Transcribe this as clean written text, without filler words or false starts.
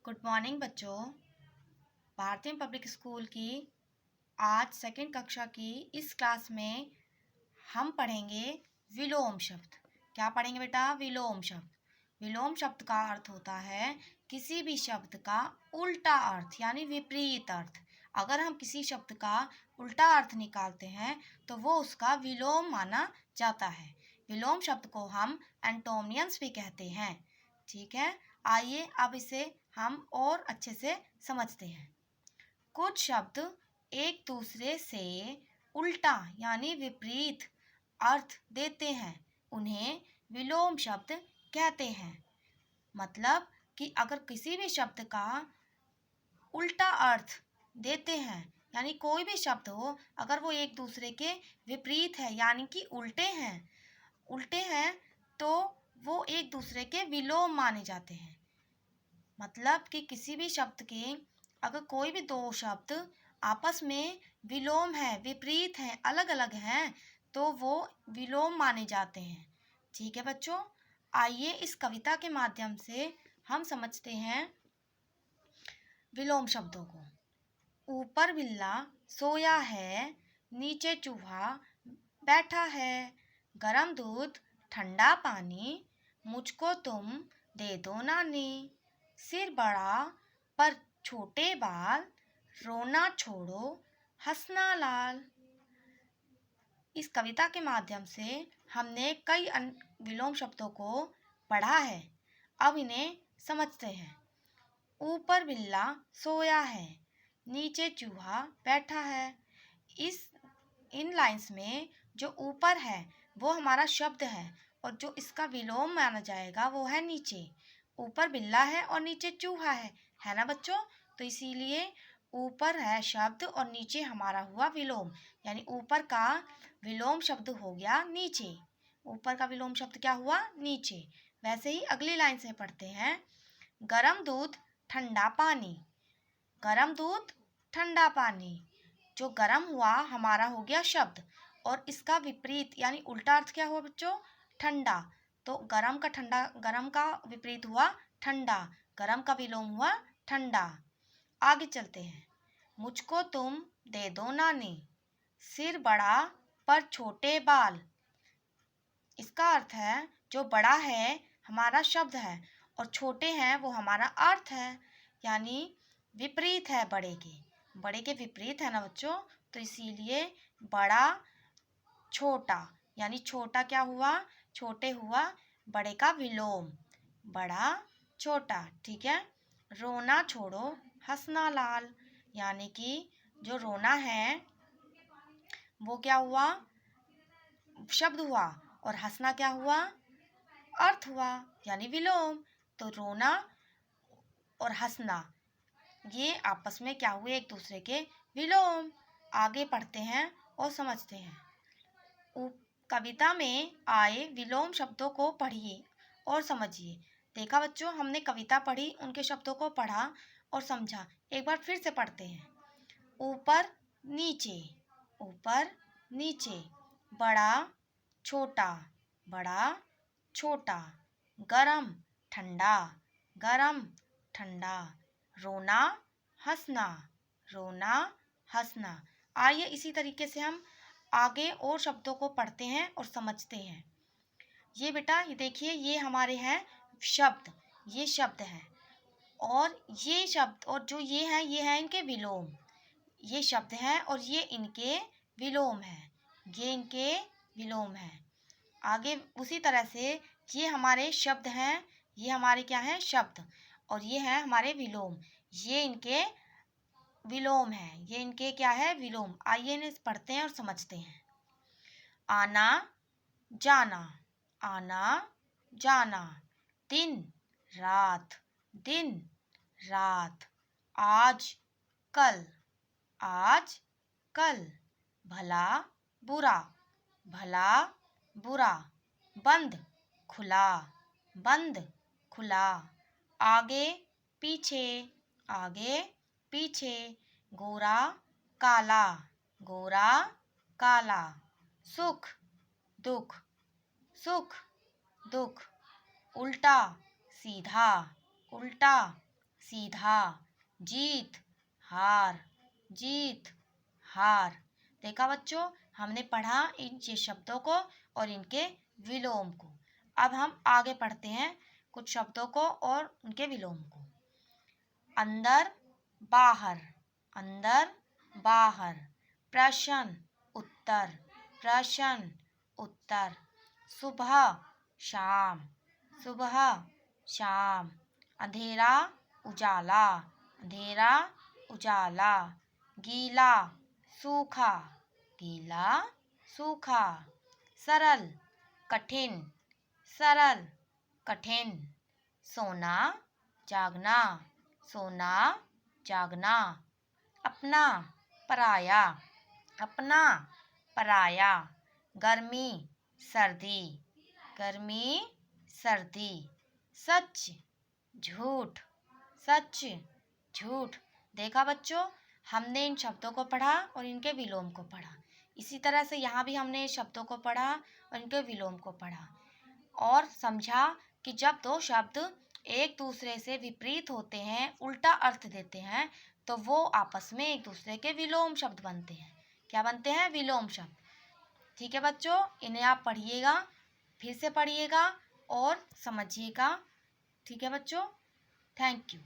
Good morning बच्चों। भारतीय public school की आज सेकंड कक्षा की इस क्लास में हम पढ़ेंगे विलोम शब्द। क्या पढ़ेंगे बेटा? विलोम शब्द। विलोम शब्द का अर्थ होता है किसी भी शब्द का उल्टा अर्थ यानी विपरीत अर्थ। अगर हम किसी शब्द का उल्टा अर्थ निकालते हैं तो वो उसका विलोम माना जाता है। विलोम शब्द को हम एंटोनियम्स भी कहते हैं। ठीक है, आइए अब इसे हम और अच्छे से समझते हैं। कुछ शब्द एक दूसरे से उल्टा यानी विपरीत अर्थ देते हैं, उन्हें विलोम शब्द कहते हैं। मतलब कि अगर किसी भी शब्द का उल्टा अर्थ देते हैं, यानी कोई भी शब्द हो, अगर वो एक दूसरे के विपरीत है यानी कि उल्टे हैं तो वो एक दूसरे के विलोम माने जाते हैं। मतलब कि किसी भी शब्द के अगर कोई भी दो शब्द आपस में विलोम है, विपरीत हैं, अलग अलग हैं, तो वो विलोम माने जाते हैं। ठीक है बच्चों, आइए इस कविता के माध्यम से हम समझते हैं विलोम शब्दों को। ऊपर बिल्ला सोया है, नीचे चूहा बैठा है, गरम दूध ठंडा पानी, मुझको तुम दे दो नानी। सिर बड़ा पर छोटे बाल, रोना छोड़ो हंसना लाल। इस कविता के माध्यम से हमने कई विलोम शब्दों को पढ़ा है। अब इन्हें समझते हैं। ऊपर बिल्ला सोया है, नीचे चूहा बैठा है। इन लाइंस में जो ऊपर है वो हमारा शब्द है और जो इसका विलोम माना जाएगा वो है नीचे। ऊपर बिल्ला है और नीचे चूहा है ना बच्चों? तो इसीलिए ऊपर है शब्द और नीचे हमारा हुआ विलोम, यानी ऊपर का विलोम शब्द हो गया नीचे। ऊपर का विलोम शब्द क्या हुआ? नीचे। वैसे ही अगली लाइन से पढ़ते हैं। गरम दूध ठंडा पानी। गरम दूध ठंडा पानी, जो गरम हुआ हमारा हो गया शब्द और इसका विपरीत यानी उल्टा अर्थ क्या हुआ बच्चों? ठंडा। तो गरम का विपरीत हुआ ठंडा, गरम का विलोम हुआ ठंडा। आगे चलते हैं। मुझको तुम दे दो नानी, सिर बड़ा पर छोटे बाल। इसका अर्थ है जो बड़ा है हमारा शब्द है और छोटे हैं वो हमारा अर्थ है, यानी विपरीत है बड़े के विपरीत है ना बच्चों? तो इसीलिए बड़ा छोटा, यानी छोटा क्या हुआ? छोटे हुआ बड़े का विलोम, बड़ा छोटा। ठीक है। रोना छोड़ो हंसना लाल, यानी कि जो रोना है वो क्या हुआ? शब्द हुआ और हंसना क्या हुआ? अर्थ हुआ, यानी विलोम। तो रोना और हंसना ये आपस में क्या हुए? एक दूसरे के विलोम। आगे पढ़ते हैं और समझते हैं। कविता में आए विलोम शब्दों को पढ़िए और समझिए। देखा बच्चों, हमने कविता पढ़ी, उनके शब्दों को पढ़ा और समझा। एक बार फिर से पढ़ते हैं। ऊपर नीचे, ऊपर नीचे, बड़ा छोटा, बड़ा छोटा, गरम ठंडा, गरम ठंडा, रोना हंसना, रोना हंसना। आइए इसी तरीके से हम आगे और शब्दों को पढ़ते हैं और समझते हैं। ये बेटा ये देखिए, ये हमारे हैं शब्द, ये शब्द हैं और ये शब्द और जो ये हैं इनके विलोम। ये शब्द हैं और ये इनके विलोम हैं, ये इनके विलोम हैं। आगे उसी तरह से ये हमारे शब्द हैं, ये हमारे क्या हैं? शब्द। और ये हैं हमारे विलोम, ये इनके विलोम है, ये इनके क्या है? विलोम। आइए इन्हें पढ़ते हैं और समझते हैं। आना जाना, आना जाना, दिन रात, दिन रात, आज कल, आज कल, भला बुरा, भला बुरा, बंद खुला, बंद खुला, आगे पीछे, आगे पीछे, गोरा काला, गोरा काला, सुख दुख, सुख दुख, उल्टा सीधा, उल्टा सीधा, जीत, हार, जीत, हार। देखा बच्चों, हमने पढ़ा इन ये शब्दों को और इनके विलोम को। अब हम आगे पढ़ते हैं कुछ शब्दों को और उनके विलोम को। अंदर, बाहर, अंदर, बाहर। प्रश्न, उत्तर, प्रश्न, उत्तर। सुबह, शाम, सुबह, शाम। अंधेरा, उजाला, अंधेरा, उजाला। गीला, सूखा, गीला, सूखा। सरल, कठिन, सरल, कठिन। सोना, जागना, सोना, जागना। अपना, पराया, अपना, पराया। गर्मी, सर्दी, गर्मी, सर्दी। सच, झूठ, सच, झूठ। देखा बच्चों, हमने इन शब्दों को पढ़ा और इनके विलोम को पढ़ा। इसी तरह से यहाँ भी हमने शब्दों को पढ़ा और इनके विलोम को पढ़ा और समझा कि जब दो शब्द एक दूसरे से विपरीत होते हैं, उल्टा अर्थ देते हैं, तो वो आपस में एक दूसरे के विलोम शब्द बनते हैं। क्या बनते हैं? विलोम शब्द। ठीक है बच्चों, इन्हें आप पढ़िएगा, फिर से पढ़िएगा और समझिएगा। ठीक है बच्चों, थैंक यू।